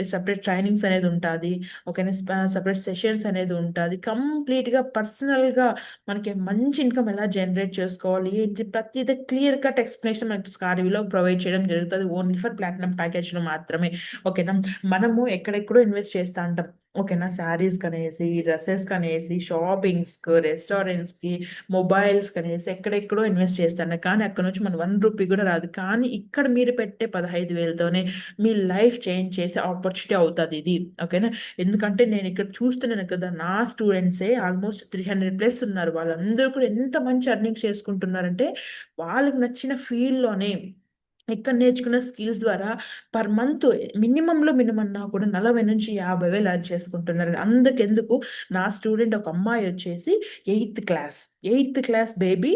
సెపరేట్ ట్రైనింగ్స్ అనేది ఉంటాది. ఓకేనా? సెపరేట్ సెషన్స్ అనేది ఉంటది. కంప్లీట్‌గా పర్సనల్‌గా మనకి మంచి ఇన్‌కమ్ ఎలా జనరేట్ చేసుకోవాలి, ఏంటి ప్రతీది క్లియర్ కట్ ఎక్స్‌ప్లనేషన్ మనకి స్కార్విలో ప్రొవైడ్ చేయడం జరుగుతది. ఓన్లీ ఫర్ ప్లాటినం ప్యాకేజ్‌లో మాత్రమే. ఓకేనా? మనము ఎక్కడెక్కడో ఇన్వెస్ట్ చేస్తా ఉంటాం. ఓకేనా? శారీస్‌కనేసి, డ్రెసెస్‌కనేసి, షాపింగ్స్‌కు, రెస్టారెంట్స్‌కి, మొబైల్స్‌కనేసి ఎక్కడెక్కడో ఇన్వెస్ట్ చేస్తాను. కానీ అక్కడి నుంచి మన రూ. 1 కూడా రాదు. కానీ ఇక్కడ మీరు పెట్టే 15,000తోనే మీ లైఫ్ చేంజ్ చేసే ఆపర్చునిటీ అవుతదిది. ఓకేనా? ఎందుకంటే నేనిక్కడ చూస్తున్నాను కదా! నా స్టూడెంట్సే ఆల్‌మోస్ట్ 300+ ఉన్నారు. వాళ్ళందరూ కూడా ఎంత మంచి ఎర్నింగ్స్ చేసుకుంటున్నారంటే, వాళ్ళకి నచ్చిన ఫీల్డ్‌లోనే ఇక్కడ నేర్చుకున్న స్కిల్స్ ద్వారా పర్ మంత్ మినిమమ్ అన్నా కూడా 40,000-50,000 ఎర్న్ చేసుకుంటున్నారు. అందుకెందుకు నా స్టూడెంట్ ఒక అమ్మాయొచ్చేసి ఎయిత్ క్లాస్ బేబీ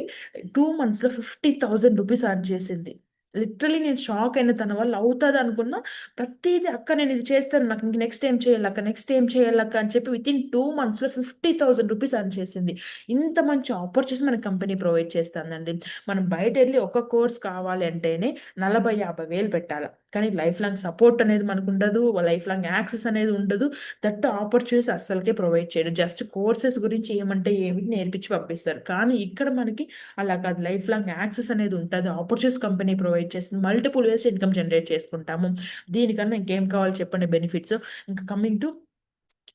2 మంత్స్‌లో రూ. 50,000 ఎర్న్ చేసింది. లిటరల్లీ నేను షాక్ అయిన తన వల్ల అవుతదనుకున్న ప్రతీది "అక్క నేనిది చేస్తాను. నాకు ఇంక నెక్స్ట్ ఏం చేయాలక్క? నెక్స్ట్ ఏం చేయాలక్క?" అని చెప్పి వితిన్ 2 మంత్స్‌లో రూ. 50,000 ఎర్న్ చేసింది. ఇంత మంచి ఆపర్చునిటీస్ మనకు కంపెనీ ప్రొవైడ్ చేస్తాందండి. మనం బయటెళ్లి ఒక కోర్స్ కావాలి అంటేనే 40, 50,000 పెట్టాల. కానీ లైఫ్ లాంగ్ సపోర్ట్ అనేది మనకుండదు. లైఫ్ లాంగ్ యాక్సెస్ అనేది ఉండదు. దట్ ఆపర్చునిటీస్ అస్సలకే ప్రొవైడ్ చేయరు. జస్ట్ కోర్సెస్ గురించి ఏమంటే ఏమి నేర్పించి పంపిస్తారు. కానీ ఇక్కడ మనకి అలా కాదు. లైఫ్ లాంగ్ యాక్సెస్ అనేది ఉంటది. ఆపర్చునిటీస్ కంపెనీ ప్రొవైడ్ చేస్తుంది. మల్టిపుల్ వేస్ ఇన్‌కమ్ జనరేట్ చేసుకుంటాము. దీనికన్నా ఇంకేం కావాలి చెప్పండి బెనిఫిట్స్. ఇంకా కమింగ్ టు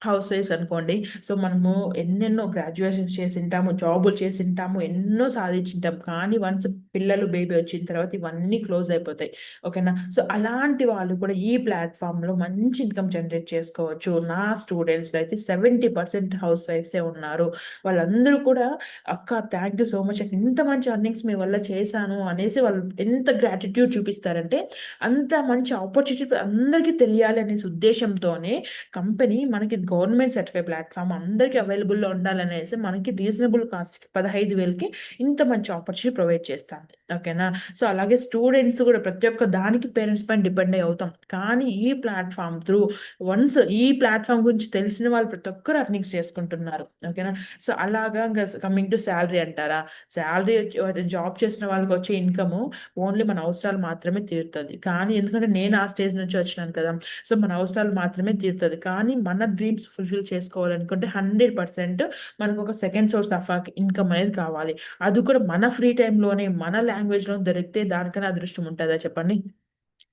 హౌస్ వైఫ్స్ అనుకోండి. సో, మనము ఎన్నెన్నో గ్రాడ్యుయేషన్స్ చేసింటాము, జాబులు చేసింటాము, ఎన్నో సాధించింటాం. కానీ వన్స్ పిల్లలు, బేబీ వచ్చిన తర్వాత ఇవన్నీ క్లోజ్ అయిపోతాయి. ఓకేనా? సో, అలాంటి వాళ్ళు కూడా ఈ ప్లాట్‌ఫార్మ్‌లో మంచి ఇన్‌కమ్ జనరేట్ చేసుకోవచ్చు. నా స్టూడెంట్స్‌లో అయితే 70% హౌస్ వైఫ్సే ఉన్నారు. వాళ్ళందరూ కూడా "అక్క థాంక్ యూ సో మచ్ అక్క. ఇంత మంచి ఎర్నింగ్స్ మీ వల్ల చేశాను" అనేసి వాళ్ళు ఎంత గ్రాటిట్యూడ్ చూపిస్తారంటే, అంత మంచి ఆపర్చునిటీ అందరికీ తెలియాలి అనేసి ఉద్దేశ్యంతోనే కంపెనీ మనకి గవర్నమెంట్ సర్టిఫై ప్లాట్‌ఫార్మ్ అందరికి అవైలబుల్‌లో ఉండాలనేసి మనకి రీజనబుల్ కాస్ట్‌కి 15,000కి ఇంత మంచి ఆపర్చునిటీ ప్రొవైడ్ చేస్తాంది. ఓకేనా? సో, అలాగే స్టూడెంట్స్ గూడా ప్రతి ఒక్క దానికి పేరెంట్స్ పైన డిపెండ్ అయ్యి అవుతాం. కానీ ఈ ప్లాట్‌ఫార్మ్ త్రూ వన్స్ ఈ ప్లాట్‌ఫార్మ్ గురించి తెలిసిన వాళ్ళు ప్రతి ఒక్కరు ఎర్నింగ్స్ చేసుకుంటున్నారు. ఓకేనా? సో, అలాగా ఇంక కమింగ్ టు సాలరీ అంటారా? సాలరీ వచ్చి జాబ్ చేసిన వాళ్ళకొచ్చే ఇన్‌కము ఓన్లీ మన అవసరాలు మాత్రమే తీరుతది. కానీ ఎందుకంటే నేను ఆ స్టేజ్ నుంచి వచ్చినాను కదా! సో, మన అవసరాలు మాత్రమే తీరుతది. కానీ మన డ్రీమ్స్ ఫుల్‌ఫిల్ చేసుకోవాలనుకుంటే 100% మనకొక సెకండ్ సోర్స్ ఆఫ్ ఇన్‌కమ్ అనేది కావాలి. అది కూడా మన ఫ్రీ టైమ్‌లోనే, మన లాంగ్వేజ్‌లోనే దొరికితే దానికన్నా అదృష్టం ఉంటదా చెప్పండి?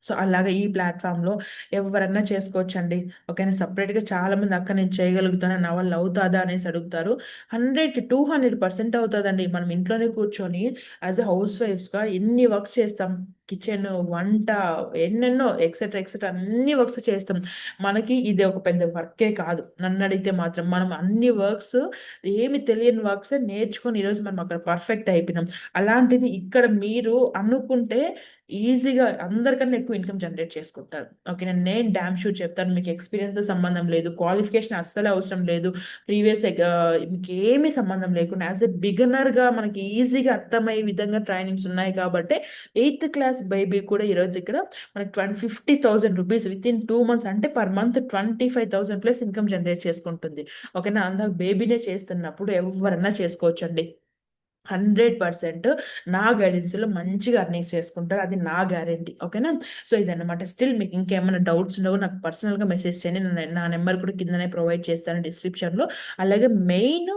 సో, అలాగా ఈ ప్లాట్‌ఫార్మ్‌లో ఎవ్వరన్నా చేసుకోవచ్చండి. ఓకేనా. సెపరేట్‌గా చాలామంది అక్క నేను చేయగలుగుతాను. నా వల్ల అవుతాదా అనేసి అడుగుతారు. 100కి 200% అవుతదండి. మనం ఇంట్లోనే కూర్చొని యాస్ ఎ హౌస్ వైఫ్స్‌గా ఎన్ని వర్క్స్ చేస్తాం. కిచెను, వంట ఎన్నెన్నో ఎక్సెట్రా, ఎక్సెట్రా అన్ని వర్క్స్ చేస్తాం. మనకి ఇది ఒక పెద్ద వర్కే కాదు. నన్నడిగితే మాత్రం. మనం అన్ని వర్క్స్ ఏమి తెలియని వర్క్సే నేర్చుకొని ఈరోజు మనం అక్కడ పర్ఫెక్ట్ అయిపోయినాం. అలాంటిది ఇక్కడ మీరు అనుకుంటే ఈజీగా అందరికన్నా ఎక్కువ ఇన్‌కమ్ జనరేట్ చేసుకుంటారు. ఓకేనా. నేను డామ్ షూర్ చెప్తాను. మీకు ఎక్స్‌పీరియన్స్‌తో సంబంధం లేదు. క్వాలిఫికేషన్ అస్సలే అవసరం లేదు. మీకేమి సంబంధం లేకుండా యాస్ ఎ బిగినర్‌గా మనకి ఈజీగా అర్థమయ్యే విధంగా ట్రైనింగ్స్ ఉన్నాయి కాబట్టే, ఎయిత్ క్లాస్ బేబీ కూడా ఈరోజు ఇక్కడ మనకి 50,000 రూపీస్ వితిన్ 2 మంత్స్ అంటే per month 25,000 plus income generate చేసుకుంటుంది. ఓకేనా. అందాక బేబీనే చేస్తున్నప్పుడు ఎవ్వరన్నా చేసుకోవచ్చండి. 100% నా గైడెన్స్‌లో మంచిగా ఎర్నింగ్స్ చేసుకుంటారు. అది నా గ్యారంటీ. ఓకేనా? సో, ఇదన్నమాట. స్టిల్ మీకు ఇంకేమైనా డౌట్స్ ఉన్నా కూడా నాకు పర్సనల్‌గా మెసేజ్ చేయండి. నా నంబర్ కూడా కిందనే ప్రొవైడ్ చేస్తాను డిస్క్రిప్షన్‌లో. అలాగే మెయిన్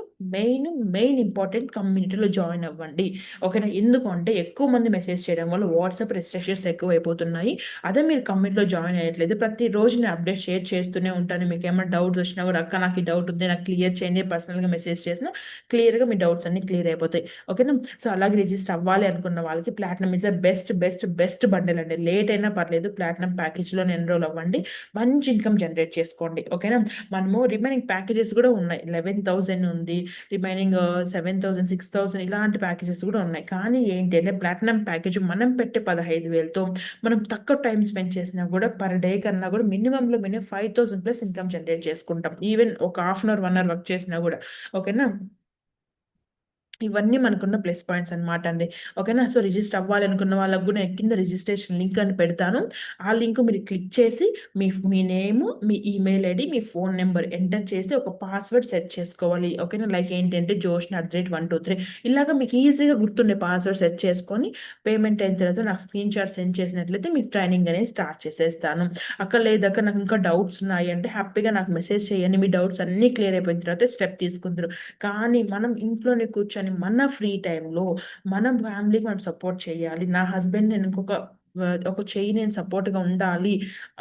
ఇంపార్టెంట్ కమ్యూనిటీలో జాయిన్ అవ్వండి. ఓకేనా? ఎందుకు అంటే ఎక్కువ మంది మెసేజ్ చేయడం వల్ల వాట్సాప్ రిస్ట్రిక్షన్స్ ఎక్కువైపోతున్నాయి. అదే మీరు కమ్యూనిటీలో జాయిన్ అయ్యట్లేదు. ప్రతిరోజు నేను అప్డేట్ షేర్ చేస్తూనే ఉంటాను. మీకేమైనా డౌట్స్ వచ్చినా కూడా అక్క నాకు ఈ డౌట్ ఉంది. నాకు క్లియర్ చేయండి. పర్సనల్‌గా మెసేజ్ చేసినా క్లియర్‌గా మీ డౌట్స్ అన్నీ క్లియర్ అయిపోతాయి. ఓకేనా. సో, అలాగే రిజిస్టర్ అవ్వాలి అనుకున్న వాళ్ళకి platinum is the best bundle అండి. లేట్ అయినా పర్లేదు ప్లాటినం ప్యాకేజ్‌లోనే ఎన్రోల్ అవ్వండి. మంచి ఇన్‌కమ్ జనరేట్ చేసుకోండి. ఓకేనా. మనము రిమైనింగ్ ప్యాకేజెస్ కూడా ఉన్నాయి. 11,000 ఉంది. రిమైనింగ్ 7,000, 6,000 ఇలాంటి ప్యాకేజెస్ కూడా ఉన్నాయి. కానీ ఏంటి అంటే ప్లాటినం ప్యాకేజ్ మనం పెట్టే 15,000తో మనం తక్కువ టైమ్ స్పెండ్ చేసినా కూడా పర్ డే కన్నా కూడా మినిమమ్‌లో మినిమమ్ 5,000 ప్లస్ ఇన్‌కమ్ జనరేట్ చేసుకుంటాం. ఈవెన్ ఒక half an hour, 1 hour work చేసినా కూడా. ఓకేనా. ఇవన్నీ మనకున్న ప్లస్ పాయింట్స్ అన్నమాట అండి. ఓకేనా. సో, రిజిస్టర్ అవ్వాలనుకున్న వాళ్ళకి గూడా నేను కింద రిజిస్ట్రేషన్ లింక్ అని పెడతాను. ఆ లింక్ మీరు క్లిక్ చేసి మీ నేము, మీ ఈమెయిల్ ఐడీ, మీ ఫోను నంబర్ ఎంటర్ చేసి ఒక పాస్వర్డ్ సెట్ చేసుకోవాలి. ఓకేనా. లైక్ ఏంటంటే జోష్న@123 ఇలాగ మీకు ఈజీగా గుర్తుండే పాస్వర్డ్ సెట్ చేసుకొని పేమెంట్ అయిన తర్వాత నాకు స్క్రీన్ షాట్ సెండ్ చేసినట్లయితే మీకు ట్రైనింగ్ అనేది స్టార్ట్ చేసేస్తాను. అక్క లేదక్క నాకు ఇంకా డౌట్స్ ఉన్నాయి అంటే హ్యాపీగా నాకు మెసేజ్ చేయండి. మీ డౌట్స్ అన్నీ క్లియర్ అయిపోయిన తర్వాత స్టెప్ తీసుకుందురు. కానీ మనం ఇంట్లోనే కూర్చొని మన ఫ్రీ టైమ్‌లో మన ఫ్యామిలీకి మనం సపోర్ట్ చేయాలి. నా హస్బెండ్ నేను ఒక చెయ్యి నేను సపోర్ట్‌గా ఉండాలి.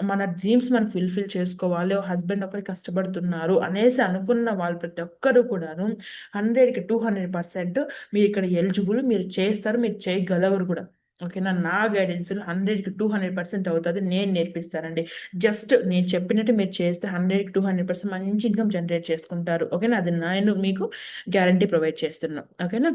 మన డ్రీమ్స్ మనం ఫుల్‌ఫిల్ చేసుకోవాలి. హస్బెండ్ ఒకరు కష్టపడుతున్నారు అనేసి అనుకున్న వాళ్ళు ప్రతి ఒక్కరు కూడాను 100కి 200% మీరిక్కడ ఎలిజిబుల్. మీరు చేస్తారు. మీరు చేయగలరు కూడా. ఓకేనా. నా గైడెన్స్‌లో 100కి 200% అవుతది. నేను నేర్పిస్తానండి. జస్ట్ నేను చెప్పినట్టు మీరు చేస్తే 100కి 200% మంచి ఇన్‌కమ్ జనరేట్ చేసుకుంటారు. ఓకేనా. అది నేను మీకు గ్యారంటీ ప్రొవైడ్ చేస్తున్నా. ఓకేనా.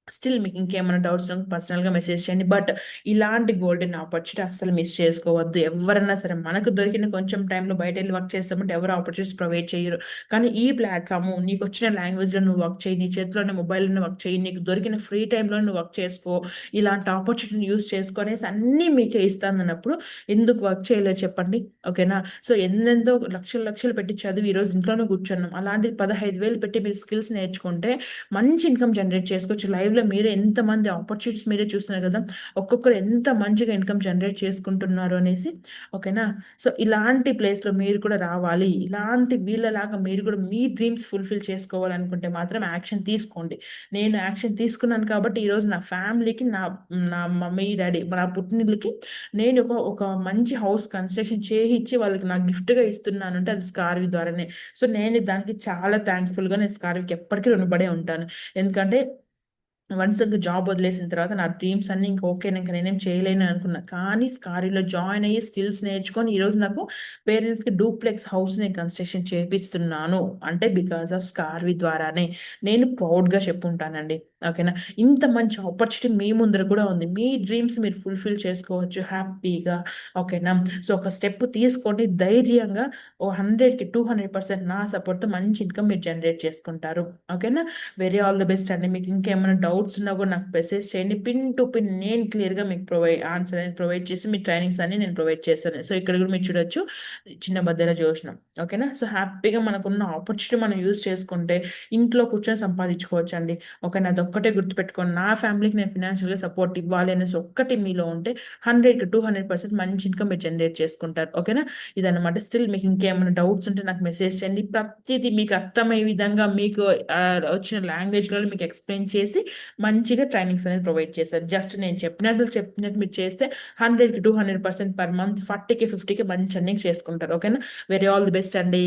స్టిల్ మీకు ఇంకేమైనా డౌట్స్ ఉంటే పర్సనల్‌గా మెసేజ్ చేయండి. బట్ ఇలాంటి గోల్డెన్ ఆపర్చునిటీ అస్సలు మిస్ చేసుకోవద్దు. ఎవ్వరన్నా సరే మనకు దొరికిన కొంచెం టైంలో బయటెళ్లి వర్క్ చేస్తామంటే ఎవరు ఆపర్చునిటీస్ ప్రొవైడ్ చెయ్యరు. కానీ ఈ ప్లాట్‌ఫార్మ్ నీకొచ్చిన లాంగ్వేజ్‌లో నువ్వు వర్క్ చెయ్యి. నీ చేతిలోనే మొబైల్‌లోనే వర్క్ చెయ్యి. నీకు దొరికిన ఫ్రీ టైమ్‌లో నువ్వు వర్క్ చేసుకో. ఇలాంటి ఆపర్చునిటీని యూజ్ చేసుకో అనేసి అన్నీ మీకే ఇస్తానన్నప్పుడు ఎందుకు వర్క్ చేయలేరు చెప్పండి. ఓకేనా. సో, ఎన్నెంతో లక్షలు పెట్టి చదివి ఈరోజు ఇంట్లోనే కూర్చున్నాం. అలాంటిది 15,000 పెట్టి మీరు స్కిల్స్ నేర్చుకుంటే మంచి ఇన్‌కమ్ జనరేట్ చేసుకోవచ్చు. లైవ్‌లో మీరే ఎంతమంది ఆపర్చునిటీస్ మీరే చూస్తున్నారు గదా! ఒక్కొక్కరు ఎంత మంచిగా ఇన్‌కమ్ జనరేట్ చేసుకుంటున్నారు అనేసి. ఓకేనా. సో, ఇలాంటి ప్లేస్‌లో మీరు కూడా రావాలి. ఇలాంటి వీళ్ళలాగా మీరు కూడా మీ డ్రీమ్స్ ఫుల్‌ఫిల్ చేసుకోవాలనుకుంటే మాత్రం యాక్షన్ తీసుకోండి. నేను యాక్షన్ తీసుకున్నాను కాబట్టి ఈరోజు నా ఫ్యామిలీకి నా నా మమ్మీ, డ్యాడీ నా పుట్టినిల్లుకి నేను ఒక మంచి హౌస్ కన్‌స్ట్రక్షన్ చేయిచ్చి వాళ్ళకి నాకు గిఫ్ట్‌గా ఇస్తున్నానంటే అది స్కార్వి ద్వారానే. సో, నేను దానికి చాలా థాంక్‌ఫుల్‌గా నేను స్కార్వికి ఎప్పటికి రుణపడే ఉంటాను. ఎందుకంటే వన్స్ ఇంక జాబ్ వదిలేసిన తర్వాత నా డ్రీమ్స్ అన్నీ ఇంక ఓకే. ఇంక నేనేం చేయలేను అనుకున్నా. కానీ స్కార్విలో జాయిన్ అయ్యి స్కిల్స్ నేర్చుకొని ఈరోజు నాకు పేరెంట్స్‌కి డూప్లెక్స్ హౌస్ నేను కన్‌స్ట్రక్షన్ చేపిస్తున్నాను. అంటే బికాస్ ఆఫ్ స్కార్వి ద్వారానే. నేను ప్రౌడ్‌గా చెప్పుంటానండి. ఓకేనా? ఇంత మంచి ఆపర్చునిటీ మీ ముందర కూడా ఉంది. మీ డ్రీమ్స్ మీరు ఫుల్‌ఫిల్ చేసుకోవచ్చు హ్యాపీగా. ఓకేనా? సో, ఒక స్టెప్ తీసుకోండి ధైర్యంగా. ఓ 100కి 200% నా సపోర్ట్‌తో మంచి ఇన్‌కమ్ మీరు జనరేట్ చేసుకుంటారు. ఓకేనా? వెరీ ఆల్ ది బెస్ట్ అండి. మీకు ఇంకేమైనా డౌట్స్ ఉన్నా కూడా నాకు మెసేజ్ చేయండి. పిన్ టు పిన్ నేను క్లియర్‌గా మీకు ఆన్సర్ అనేది ప్రొవైడ్ చేసి మీ ట్రైనింగ్స్ అన్నీ నేను ప్రొవైడ్ చేస్తాను. సో, ఇక్కడ కూడా మీరు చూడొచ్చు చిన్న బద్దెల జోష్న. ఓకేనా? సో, హ్యాపీగా మనకున్న ఆపర్చునిటీ మనం యూజ్ చేసుకుంటే ఇంట్లో కూర్చొని సంపాదించుకోవచ్చండి. ఓకేనా? అదొక్కటే గుర్తుపెట్టుకోండి. నా ఫ్యామిలీకి నేను ఫినాన్షియల్‌గా సపోర్ట్ ఇవ్వాలి అనేసి ఒక్కటి మీలో ఉంటే 100-200% మంచి ఇన్‌కమ్ మీరు జనరేట్ చేసుకుంటారు. ఓకేనా? ఇదన్నమాట. స్టిల్ మీకు ఇంకేమైనా డౌట్స్ ఉంటే నాకు మెసేజ్ చేయండి. ప్రతీది మీకు అర్థమయ్యే విధంగా మీకు వచ్చిన లాంగ్వేజ్‌లో మీకు ఎక్స్‌ప్లెయిన్ చేసి మంచిగా ట్రైనింగ్స్ అనేది ప్రొవైడ్ చేశాను. జస్ట్ నేను చెప్పినట్టు మీరు చేస్తే 100-200% పర్ మంత్ 40,000-50,000 మంచి ఎర్నింగ్స్ చేసుకుంటారు. ఓకేనా? వెరీ ఆల్ ది బెస్ట్ అండి.